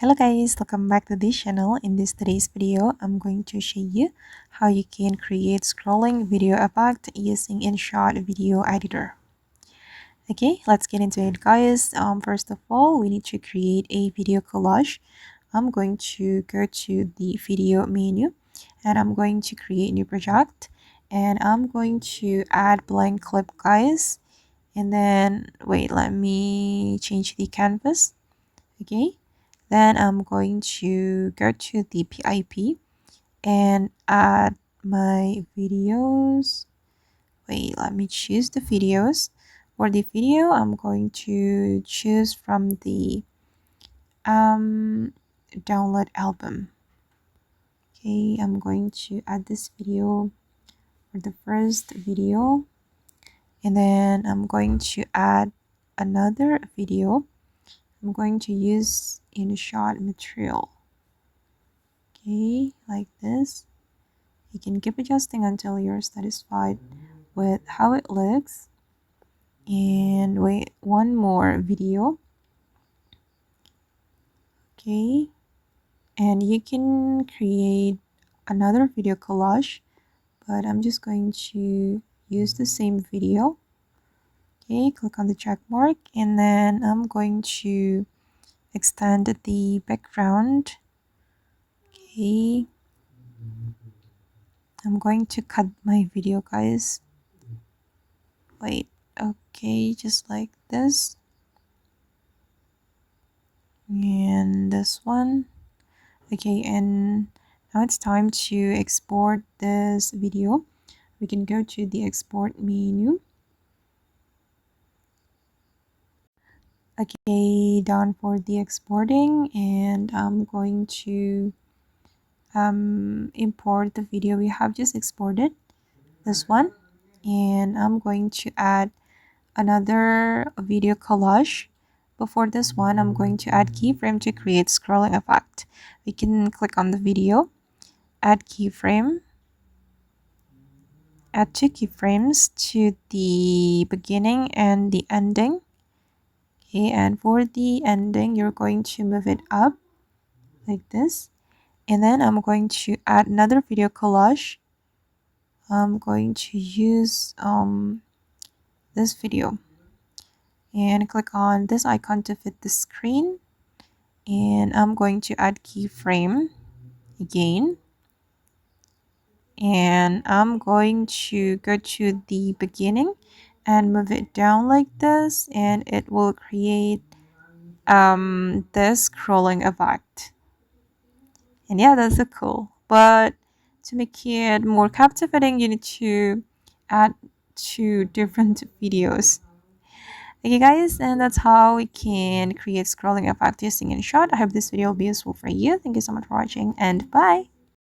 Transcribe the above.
Hello guys, welcome back to this channel. In today's video, I'm going to show you how you can create scrolling video effect using InShot video editor. Okay, let's get into it guys. First of all, we need to create a video collage. I'm going to go to the video menu and I'm going to create new project and I'm going to add blank clip guys. And then wait, let me change the canvas. Okay, then I'm going to go to the PIP and add my videos. Wait, let me choose the videos. For the video, I'm going to choose from the download album. Okay, I'm going to add this video for the first video, and then I'm going to add another video. I'm going to use InShot material. Okay, like this. You can keep adjusting until you're satisfied with how it looks. And wait, one more video. Okay, and you can create another video collage, but I'm just going to use the same video. Okay, click on the check mark and then I'm going to extend the background. Okay, I'm going to cut my video guys. Wait, okay, just like this. And this one. Okay, and now it's time to export this video. We can go to the export menu. Okay, done for the exporting, and I'm going to import the video we have just exported, this one, and I'm going to add another video collage. Before this one, I'm going to add keyframe to create scrolling effect. We can click on the video, add keyframe, add 2 keyframes to the beginning and the ending. Okay, and for the ending, you're going to move it up like this. And then I'm going to add another video collage. I'm going to use this video and click on this icon to fit the screen. And I'm going to add keyframe again. And I'm going to go to the beginning and move it down like this, and it will create this scrolling effect. And yeah, that's so cool. But to make it more captivating, you need to add 2 different videos. Okay guys, and that's how we can create scrolling effect using InShot. I hope this video will be useful for you. Thank you so much for watching and bye.